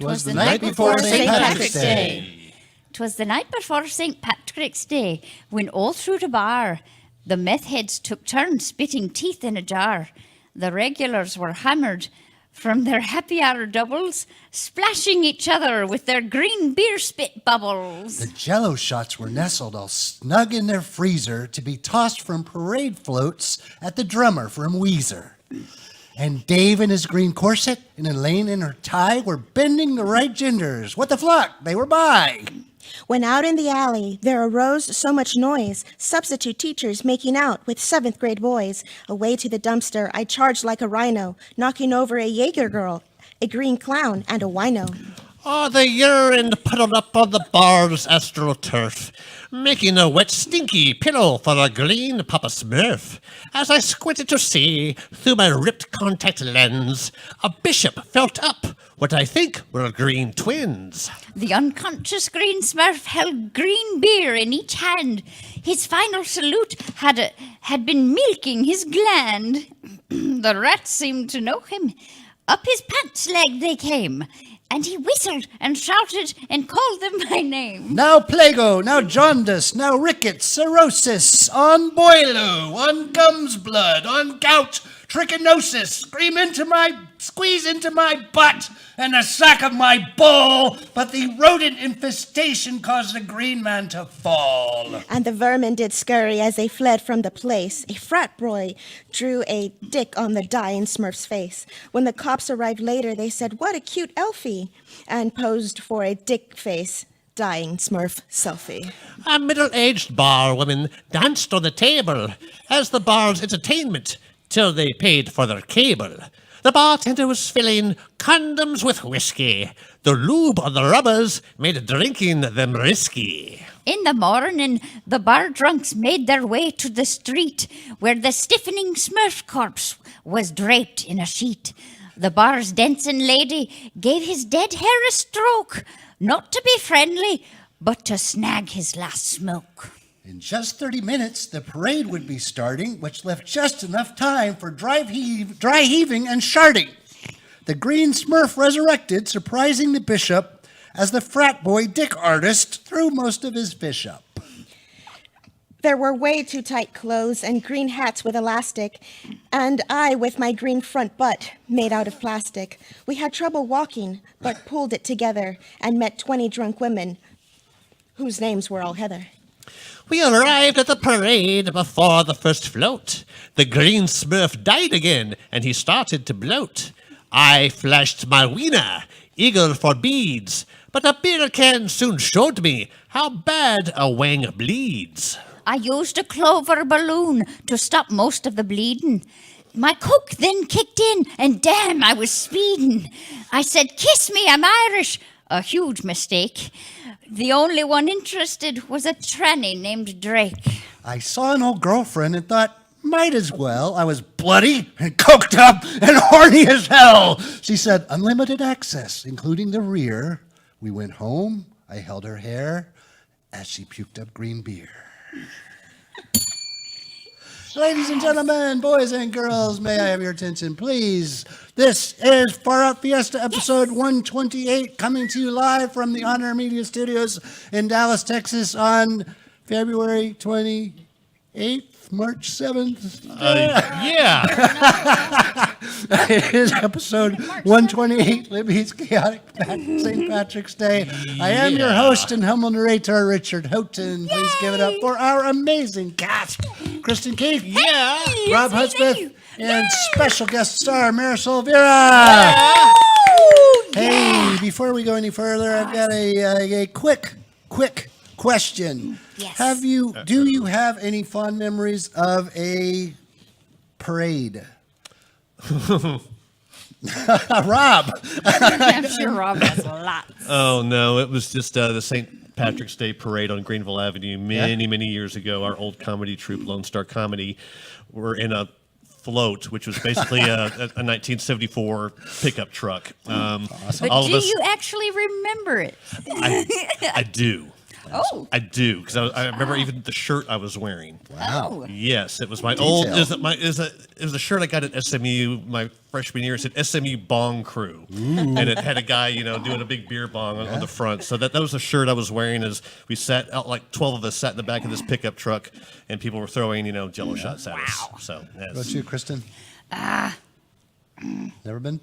'Twas the night before St. Patrick's Day. 'Twas the night before St. Patrick's Day, when all through the bar, the meth heads took turns spitting teeth in a jar. The regulars were hammered from their happy hour doubles, splashing each other with their green beer spit bubbles. The Jello shots were nestled all snug in their freezer to be tossed from parade floats at the drummer from Weezer. And Dave in his green corset and Elaine in her tie were bending the right genders. What the flock, they were by. When out in the alley there arose so much noise, substitute teachers making out with 7th grade boys. Away to the dumpster I charged like a rhino, knocking over a Jaeger girl, a green clown, and a wino. Oh, the urine puddled up on the bar's astroturf, making a wet, stinky pillow for a green Papa Smurf. As I squinted to see, through my ripped contact lens, a bishop felt up what I think were green twins. The unconscious green Smurf held green beer in each hand. His final salute had been milking his gland. The rats seemed to know him. Up his pants leg they came, and he whistled and shouted and called them by name. Now plago, now jaundice, now rickets, cirrhosis, on boilo, on gums blood, on gout, trichinosis, squeeze into my butt and the sack of my bull, but the rodent infestation caused the green man to fall. And the vermin did scurry as they fled from the place. A frat boy drew a dick on the dying Smurf's face. When the cops arrived later, they said, "What a cute Elfie," and posed for a dick face dying Smurf selfie. A middle-aged bar woman danced on the table as the bar's entertainment till they paid for their cable. The bartender was filling condoms with whiskey. The lube on the rubbers made drinking them risky. In the morning, the bar drunks made their way to the street where the stiffening Smurf corpse was draped in a sheet. The bar's dancing lady gave his dead hair a stroke, not to be friendly, but to snag his last smoke. In just 30 minutes, the parade would be starting, which left just enough time for dry heaving and sharding. The green Smurf resurrected, surprising the bishop as the frat boy dick artist threw most of his fish up. There were way too tight clothes and green hats with elastic, and I with my green front butt made out of plastic. We had trouble walking, but pulled it together and met 20 drunk women whose names were all Heather. We arrived at the parade before the first float. The green Smurf died again, and he started to bloat. I flashed my wiener, eager for beads, but a beer can soon showed me how bad a wang bleeds. I used a clover balloon to stop most of the bleeding. My coke then kicked in, and damn, I was speeding. I said, "Kiss me, I'm Irish." A huge mistake. The only one interested was a tranny named Drake. I saw an old girlfriend and thought, might as well. I was bloody and coked up and horny as hell. She said, unlimited access, including the rear. We went home. I held her hair as she puked up green beer. Ladies and gentlemen, boys and girls, may I have your attention, please? This is Far Out Fiesta episode 128, coming to you live from the Honor Media Studios in Dallas, Texas on February 28th, March 7th. Yeah. It is episode 128, Libby's Chaotic St. Patrick's Day. I am your host and humble narrator, Richard Houghton. Please give it up for our amazing cast. Kristin Keith, Robb Hudspeth, and special guest star Marisol Vera. Hey, before we go any further, I've got a quick question. Yes. Do you have any fond memories of a parade? Robb. I'm sure Robb has lots. Oh, no, it was just the St. Patrick's Day parade on Greenville Avenue many years ago. Our old comedy troupe, Lone Star Comedy, were in a float, which was basically a 1974 pickup truck. But do you actually remember it? I do. Oh. I do, because I remember even the shirt I was wearing. Oh. Yes, it was my Detail. old. It was a shirt I got at SMU my freshman year. It said SMU Bong Crew, and it had a guy, doing a big beer bong on the front. So that was the shirt I was wearing as we sat out, like 12 of us sat in the back of this pickup truck, and people were throwing, Jello shots at us. So What about you, Kristen? Never been?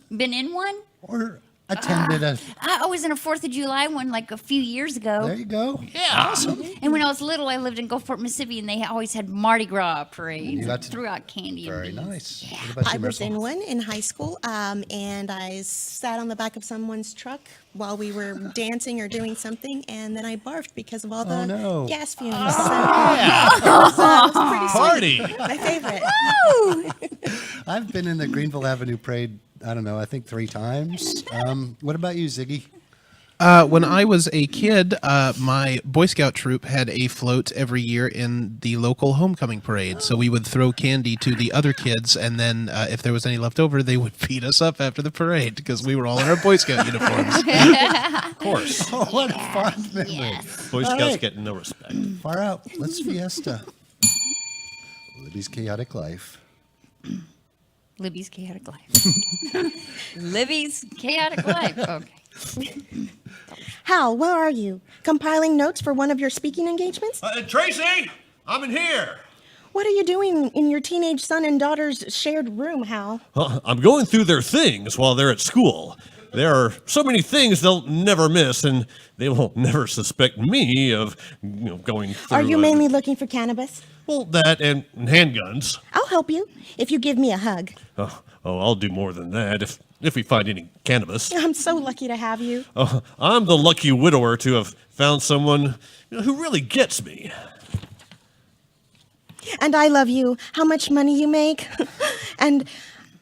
Been in one? Or attended a... I was in a 4th of July one like a few years ago. There you go. yeah, And when I was little, I lived in Gulfport, Mississippi, and they always had Mardi Gras parades. You got And to- threw out candy. Very and beans. nice. What about I you, was Marisol? in one in high school, and I sat on the back of someone's truck while we were dancing or doing something, and then I barfed because of all the no. gas fumes. It was pretty sweet. party. My favorite. I've been in the Greenville Avenue Parade, I don't know, I think 3 times. What about you, Ziggy? When I was a kid, my Boy Scout troop had a float every year in the local homecoming parade. So we would throw candy to the other kids, and then if there was any left over, they would feed us up after the parade because we were all in our Boy Scout uniforms. Of course, Oh, what a fond memory. Yes. Boy All Scouts right. get no respect. Far out. Let's Fiesta. Libby's Chaotic Life. Libby's chaotic life. Libby's chaotic life. Okay. Hal, where are you? Compiling notes for one of your speaking engagements? Tracy, I'm in here. What are you doing in your teenage son and daughter's shared room, Hal? I'm going through their things while they're at school. There are so many things they'll never miss, and they will never suspect me of, going through. Are you mainly looking for cannabis? Well, that and handguns. I'll help you if you give me a hug. Oh, I'll do more than that if we find any cannabis. I'm so lucky to have you. I'm the lucky widower to have found someone who really gets me. And I love you. How much money you make. And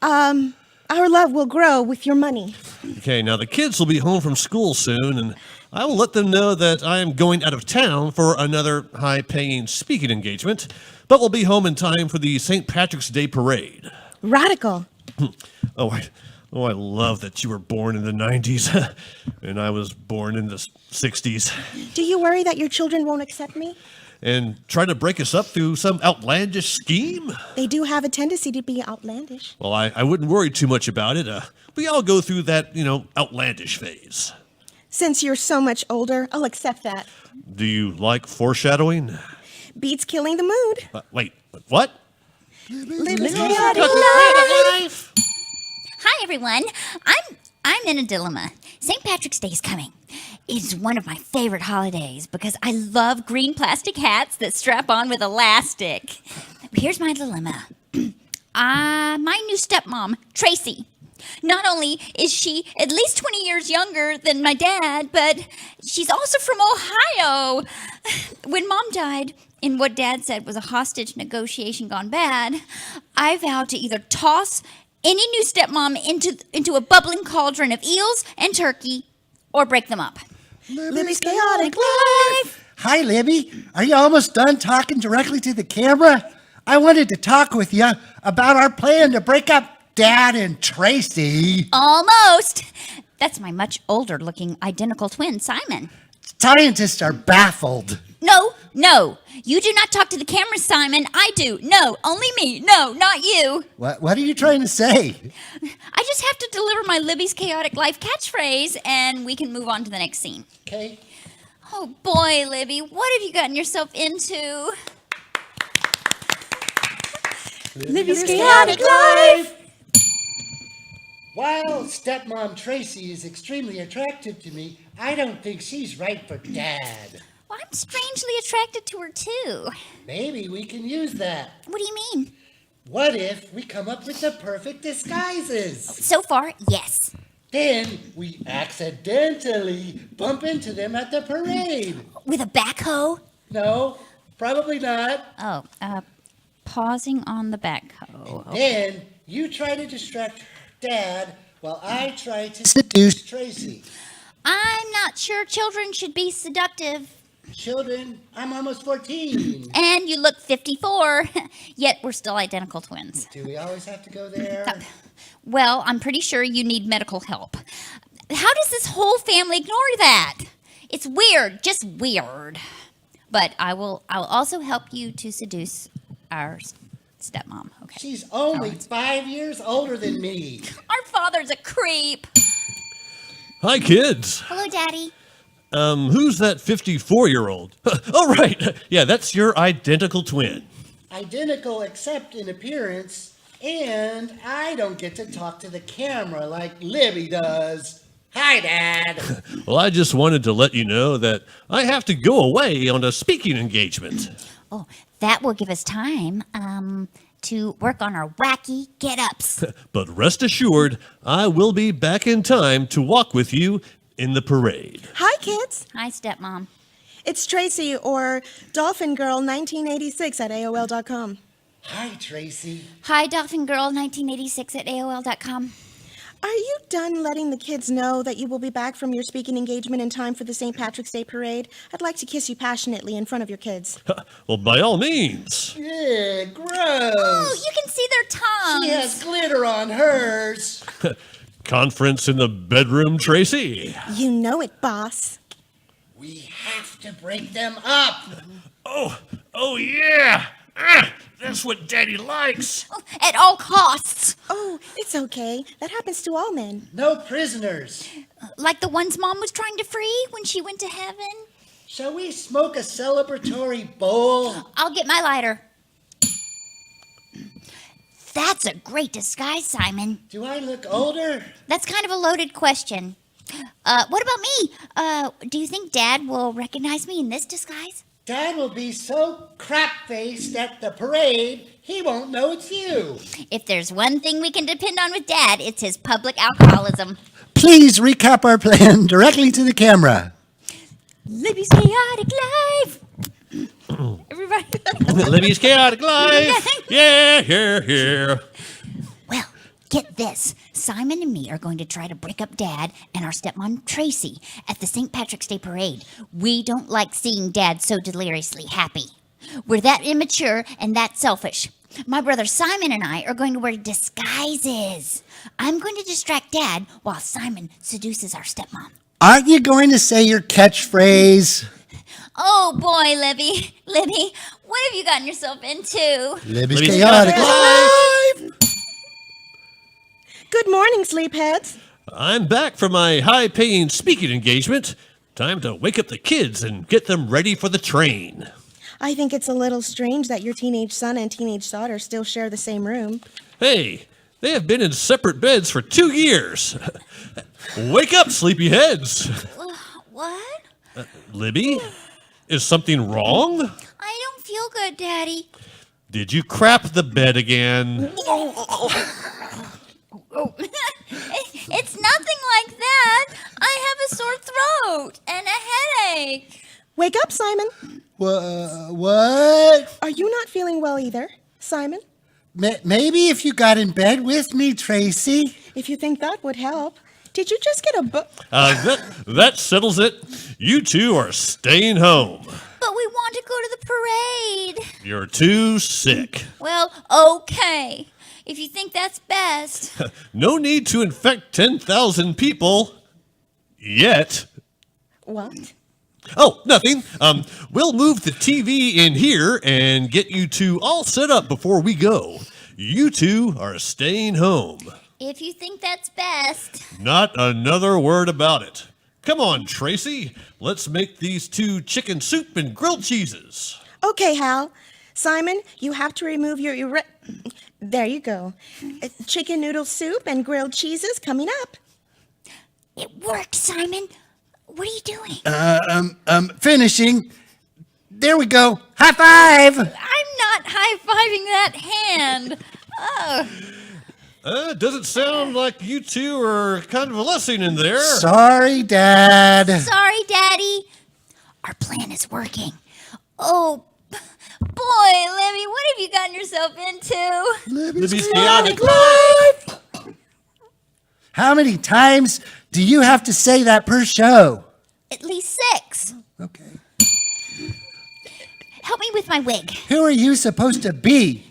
our love will grow with your money. Okay, now the kids will be home from school soon, and I will let them know that I am going out of town for another high-paying speaking engagement, but will be home in time for the St. Patrick's Day parade. Radical. Oh, I love that you were born in the 90s, and I was born in the 60s, Do you worry that your children won't accept me? and try to break us up through some outlandish scheme? They do have a tendency to be outlandish. Well, I wouldn't worry too much about it. We all go through that, outlandish phase. Since you're so much older, I'll accept that. Do you like foreshadowing? Beats killing the mood. Wait, what? Libby's Hi, everyone. I'm in a dilemma. St. Patrick's Day is coming. It's one of my favorite holidays because I love green plastic hats that strap on with elastic. Here's my dilemma. My new stepmom, Tracy. Not only is she at least 20 years younger than my dad, but she's also from Ohio. When Mom died in what Dad said was a hostage negotiation gone bad, I vowed to either toss any new stepmom into a bubbling cauldron of eels and turkey or break them up. Libby's chaotic life. Hi, Libby. Are you almost done talking directly to the camera? I wanted to talk with you about our plan to break up Dad and Tracy. Almost. That's my much older looking identical twin, Simon. Scientists are baffled. No. You do not talk to the camera, Simon. I do. No, only me. No, not you. What are you trying to say? I just have to deliver my Libby's chaotic life catchphrase and we can move on to the next scene. Okay. Oh boy, Libby, what have you gotten yourself into? Libby's chaotic life. While stepmom Tracy is extremely attractive to me, I don't think she's right for Dad. Well, I'm strangely attracted to her too. Maybe we can use that. What do you mean? What if we come up with the perfect disguises? So far, yes. Then we accidentally bump into them at the parade. With a backhoe? No, probably not. Oh, pausing on the backhoe. Then you try to distract Dad while I try to seduce Tracy. I'm not sure children should be seductive. Children, I'm almost 14. And you look 54, yet we're still identical twins. Do we always have to go there? Well, I'm pretty sure you need medical help. How does this whole family ignore that? It's weird, just weird. But I'll also help you to seduce our stepmom. Okay. She's only 5 years older than me. Our father's a creep. Hi, kids. Hello, Daddy. Who's that 54-year-old? Oh, right. Yeah, that's your identical twin. Identical except in appearance, and I don't get to talk to the camera like Libby does. Hi, Dad. Well, I just wanted to let you know that I have to go away on a speaking engagement. Oh, that will give us time to work on our wacky get-ups. But rest assured, I will be back in time to walk with you in the parade. Hi, kids. Hi, stepmom. It's Tracy or Dolphin Girl 1986 at AOL.com. Hi, Tracy. Hi, Dolphin Girl 1986 at AOL.com. Are you done letting the kids know that you will be back from your speaking engagement in time for the St. Patrick's Day parade? I'd like to kiss you passionately in front of your kids. Well, by all means. Yeah, gross. Oh, you can see their tongues. She has glitter on hers. Conference in the bedroom, Tracy. You know it, boss. We have to break them up. Oh yeah. That's what Daddy likes. At all costs. Oh, it's okay. That happens to all men. No prisoners. Like the ones Mom was trying to free when she went to heaven. Shall we smoke a celebratory bowl? I'll get my lighter. That's a great disguise, Simon. Do I look older? That's kind of a loaded question. What about me? Do you think Dad will recognize me in this disguise? Dad will be so crap-faced at the parade, he won't know it's you. If there's one thing we can depend on with Dad, it's his public alcoholism. Please recap our plan directly to the camera. Libby's chaotic life. Everybody. Libby's chaotic life. Yeah, here. Well, get this. Simon and me are going to try to break up Dad and our stepmom Tracy at the St. Patrick's Day parade. We don't like seeing Dad so deliriously happy. We're that immature and that selfish. My brother Simon and I are going to wear disguises. I'm going to distract Dad while Simon seduces our stepmom. Aren't you going to say your catchphrase? Oh boy, Libby. Libby, what have you gotten yourself into? Libby's Libby's chaotic chaotic life. Good morning, sleepheads. I'm back from my high-paying speaking engagement. Time to wake up the kids and get them ready for the train. I think it's a little strange that your teenage son and teenage daughter still share the same room. Hey, they have been in separate beds for 2 years. Wake up, sleepyheads. What? Libby, is something wrong? I don't feel good, Daddy. Did you crap the bed again? It's nothing like that. I have a sore throat and a headache. Wake up, Simon. What? Are you not feeling well either, Simon? Maybe if you got in bed with me, Tracy. If you think that would help. Did you just get a book? That settles it. You two are staying home. But we want to go to the parade. You're too sick. Well, okay. If you think that's best. No need to infect 10,000 people. Yet. What? Oh, nothing. We'll move the TV in here and get you two all set up before we go. You two are staying home. If you think that's best. Not another word about it. Come on, Tracy. Let's make these two chicken soup and grilled cheeses. Okay, Hal. Simon, you have to remove your There you go. Chicken noodle soup and grilled cheeses coming up. It worked, Simon. What are you doing? Finishing. There we go. High five. I'm not high-fiving that hand. Oh. Doesn't sound like you two are kind of a lesson in there. Sorry, Dad. Sorry, Daddy. Our plan is working. Oh, boy, Libby, what have you gotten yourself into? Libby's chaotic life. How many times do you have to say that per show? At least 6. Okay. Help me with my wig. Who are you supposed to be?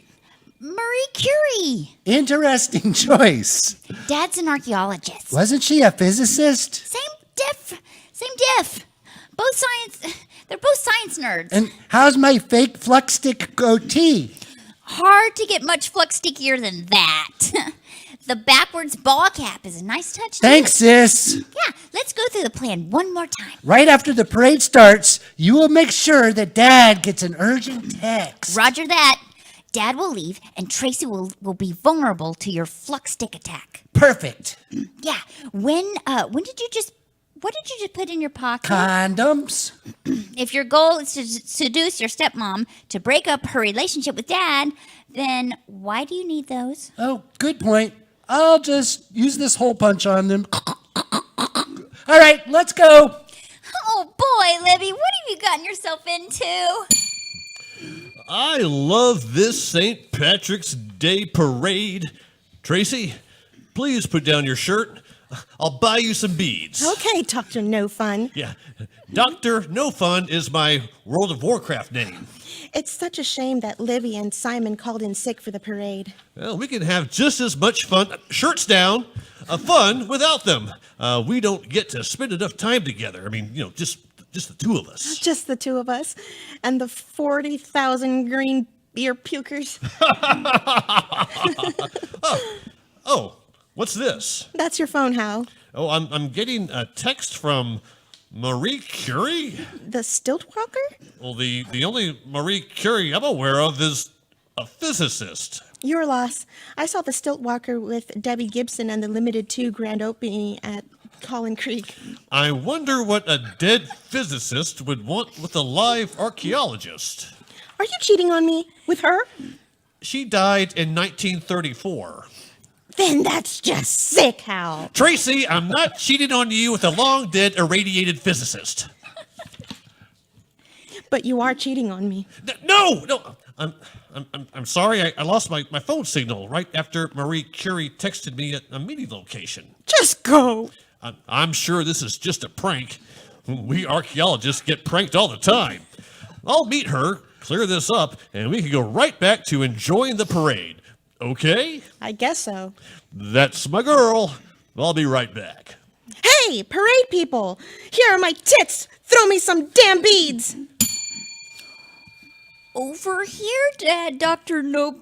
Marie Curie. Interesting choice. Dad's an archaeologist. Wasn't she a physicist? Same diff. They're both science nerds. And how's my fake flux stick goatee? Hard to get much flux stickier than that. The backwards ball cap is a nice touch. too. Thanks, sis. Yeah, let's go through the plan one more time. Right after the parade starts, you will make sure that Dad gets an urgent text. Roger that. Dad will leave, and Tracy will be vulnerable to your flux stick attack. Perfect. Yeah. What did you just put in your pocket? Condoms. If your goal is to seduce your stepmom to break up her relationship with Dad, then why do you need those? Oh, good point. I'll just use this hole punch on them. All right, let's go. Oh boy, Libby, what have you gotten yourself into? I love this St. Patrick's Day parade. Tracy, please put down your shirt. I'll buy you some beads. Okay, Dr. No Fun. Yeah, Dr. No Fun is my World of Warcraft name. It's such a shame that Libby and Simon called in sick for the parade. Well, we can have just as much fun, shirts down, fun without them. We don't get to spend enough time together. I mean, just the two of us. Just the two of us and the 40,000 green beer pukers. Oh, what's this? That's your phone, Hal. Oh, I'm getting a text from Marie Curie. The Stiltwalker? Well, the only Marie Curie I'm aware of is a physicist. Your loss. I saw the Stiltwalker with Debbie Gibson and the Limited 2 grand opening at Collin Creek. I wonder what a dead physicist would want with a live archaeologist. Are you cheating on me? With her? She died in 1934. Then that's just sick, Hal. Tracy, I'm not cheating on you with a long-dead irradiated physicist. But you are cheating on me. No. I'm sorry. I lost my phone signal right after Marie Curie texted me at a meeting location. Just go. I'm sure this is just a prank. We archaeologists get pranked all the time. I'll meet her, clear this up, and we can go right back to enjoying the parade. Okay? I guess so. That's my girl. I'll be right back. Hey, parade people! Here are my tits! Throw me some damn beads! Over here, Dad, Dr. Noy.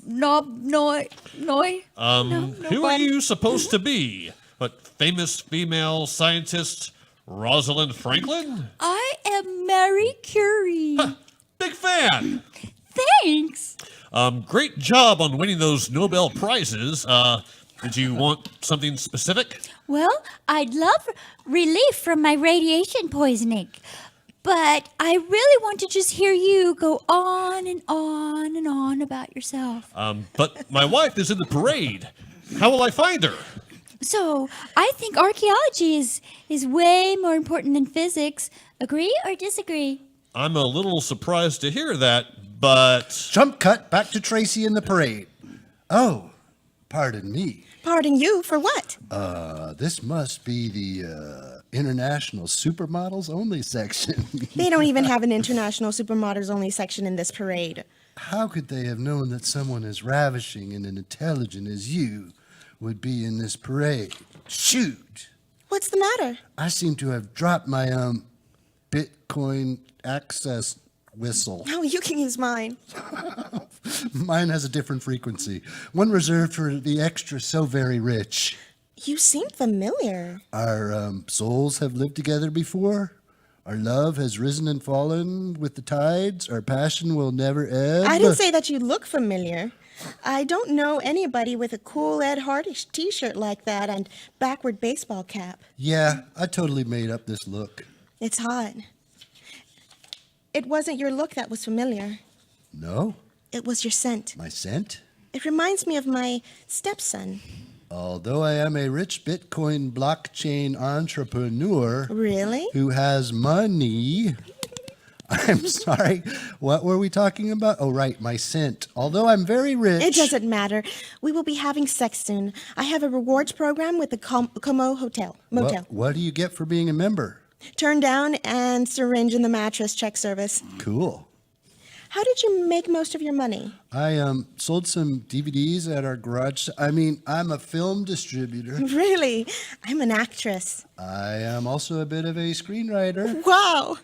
Who are you supposed to be? What, famous female scientist Rosalind Franklin? I am Marie Curie. Big fan. Thanks. Great job on winning those Nobel Prizes. Did you want something specific? Well, I'd love relief from my radiation poisoning, but I really want to just hear you go on and on and on about yourself. But my wife is in the parade. How will I find her? So, I think archaeology is way more important than physics. Agree or disagree? I'm a little surprised to hear that, but... Jump cut back to Tracy in the parade. Oh, pardon me. Pardon you for what? This must be the International Supermodels Only section. They don't even have an International Supermodels Only section in this parade. How could they have known that someone as ravishing and intelligent as you would be in this parade? Shoot! What's the matter? I seem to have dropped my, Bitcoin access whistle. Oh, you can use mine. Mine has a different frequency. One reserved for the extra so very rich. You seem familiar. Our souls have lived together before. Our love has risen and fallen with the tides. Our passion will never ebb. I didn't say that you look familiar. I don't know anybody with a cool Ed Hardy t-shirt like that and backward baseball cap. Yeah, I totally made up this look. It's hot. It wasn't your look that was familiar. No? It was your scent. My scent? It reminds me of my stepson. Although I am a rich Bitcoin blockchain entrepreneur Really? who has money... I'm sorry, what were we talking about? Oh, right, my scent. Although I'm very rich... It doesn't matter. We will be having sex soon. I have a rewards program with the Como Motel. What do you get for being a member? Turn down and syringe in the mattress check service. Cool. How did you make most of your money? I sold some DVDs at our garage. I'm a film distributor. Really? I'm an actress. I am also a bit of a screenwriter. Wow.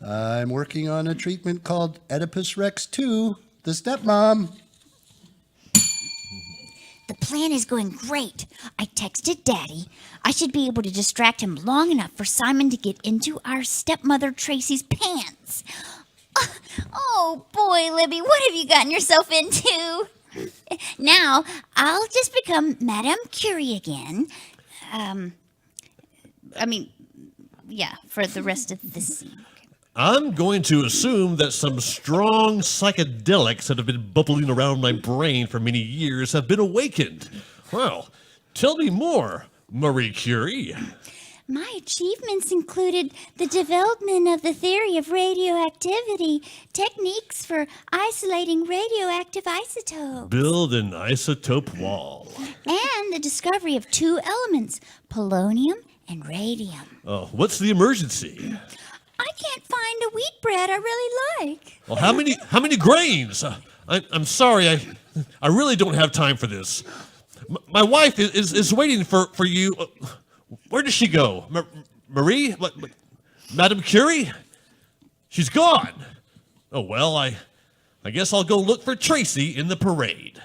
I'm working on a treatment called Oedipus Rex 2, The Stepmom. The plan is going great. I texted Daddy. I should be able to distract him long enough for Simon to get into our stepmother Tracy's pants. Oh, boy, Libby, what have you gotten yourself into? Now, I'll just become Madame Curie again. For the rest of this scene. I'm going to assume that some strong psychedelics that have been bubbling around my brain for many years have been awakened. Well, tell me more, Marie Curie. My achievements included the development of the theory of radioactivity, techniques for isolating radioactive isotopes, Build an isotope wall. and the discovery of two elements, polonium and radium. Oh, what's the emergency? I can't find a wheat bread I really like. Well, how many grains? I'm sorry, I really don't have time for this. My wife is waiting for you. Where does she go? Marie? Madame Curie? She's gone. Oh, well, I guess I'll go look for Tracy in the parade.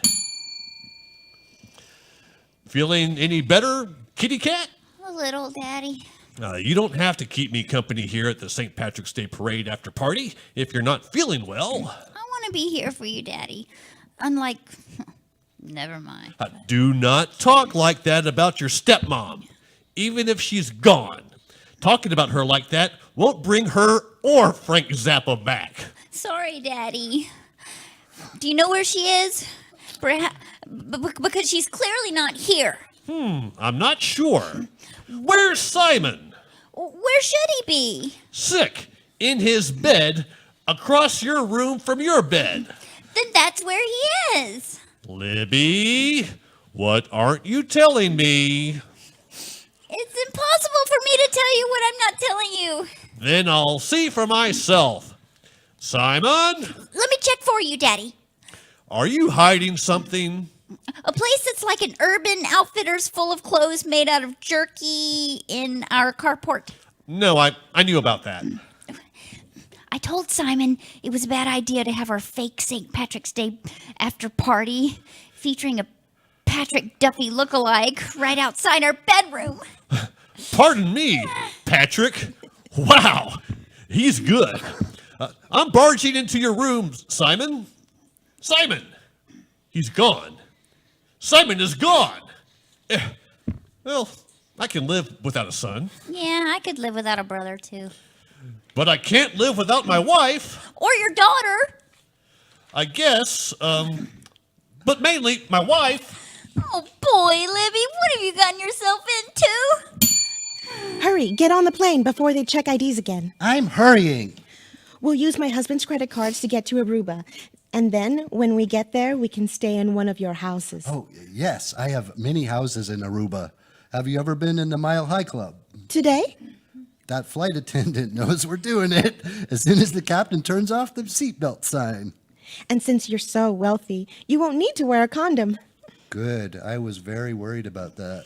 Feeling any better, kitty cat? A little, Daddy. You don't have to keep me company here at the St. Patrick's Day Parade after party if you're not feeling well. I want to be here for you, Daddy. Unlike... Never mind. Do not talk like that about your stepmom, even if she's gone. Talking about her like that won't bring her or Frank Zappa back. Sorry, Daddy. Do you know where she is? Because she's clearly not here. I'm not sure. Where's Simon? Where should he be? Sick, in his bed, across your room from your bed. Then that's where he is. Libby, what aren't you telling me? It's impossible for me to tell you what I'm not telling you. Then I'll see for myself. Simon, Let me check for you, Daddy. are you hiding something? A place that's like an Urban Outfitters full of clothes made out of jerky in our carport. No, I knew about that. I told Simon it was a bad idea to have our fake St. Patrick's Day after party featuring a Patrick Duffy lookalike right outside our bedroom. Pardon me, Patrick. Wow, he's good. I'm barging into your room, Simon. Simon, he's gone. Simon is gone. Well, I can live without a son, Yeah, I could live without a brother, too. but I can't live without my wife, Or your daughter. I guess. But mainly my wife. Oh, boy, Libby, what have you gotten yourself into? Hurry, get on the plane before they check IDs again. I'm hurrying. We'll use my husband's credit cards to get to Aruba. And then, when we get there, we can stay in one of your houses. Oh, yes, I have many houses in Aruba. Have you ever been in the Mile High Club? Today? That flight attendant knows we're doing it as soon as the captain turns off the seatbelt sign. And since you're so wealthy, you won't need to wear a condom. Good. I was very worried about that.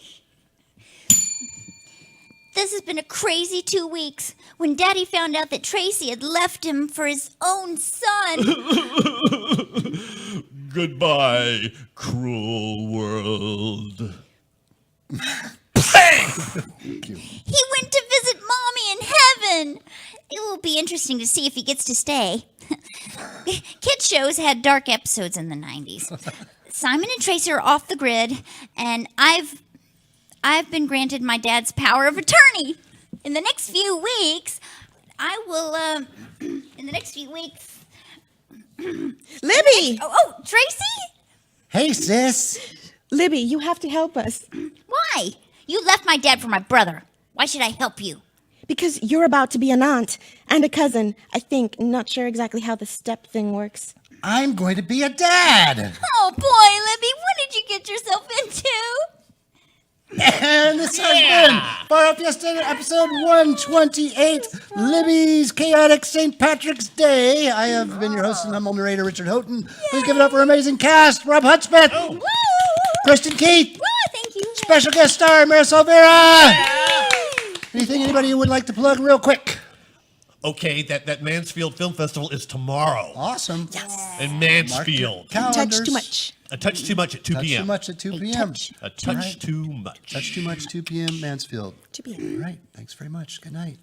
This has been a crazy 2 weeks. When Daddy found out that Tracy had left him for his own son. Goodbye, cruel world. He went to visit Mommy in heaven. It will be interesting to see if he gets to stay. Kid shows had dark episodes in the 90s. Simon and Tracy are off the grid, and I've been granted my dad's power of attorney. In the next few weeks, I will, in the next few weeks... Libby! Oh, Tracy? Hey, sis. Libby, you have to help us. Why? You left my dad for my brother. Why should I help you? Because you're about to be an aunt and a cousin, I think. Not sure exactly how the step thing works. I'm going to be a dad. Oh, boy, Libby, what did you get yourself into? And this has been for our Fiesta episode 128, Libby's Chaotic St. Patrick's Day. I have been your host and humble narrator, Richard Houghton. Please give it up for our amazing cast, Robb Hudspeth, Kristin Keith, Thank you. special guest star, Marisol Vera. Anything anybody would like to plug real quick? Okay, that Mansfield Film Festival is tomorrow. Awesome. In Mansfield. Calendars. Touch too much. A touch too much at 2 Touch p.m. too much at 2 p.m. A touch Right. too much. Touch too much, 2 p.m. Mansfield. 2 p.m. All right. Thanks very much. Good night.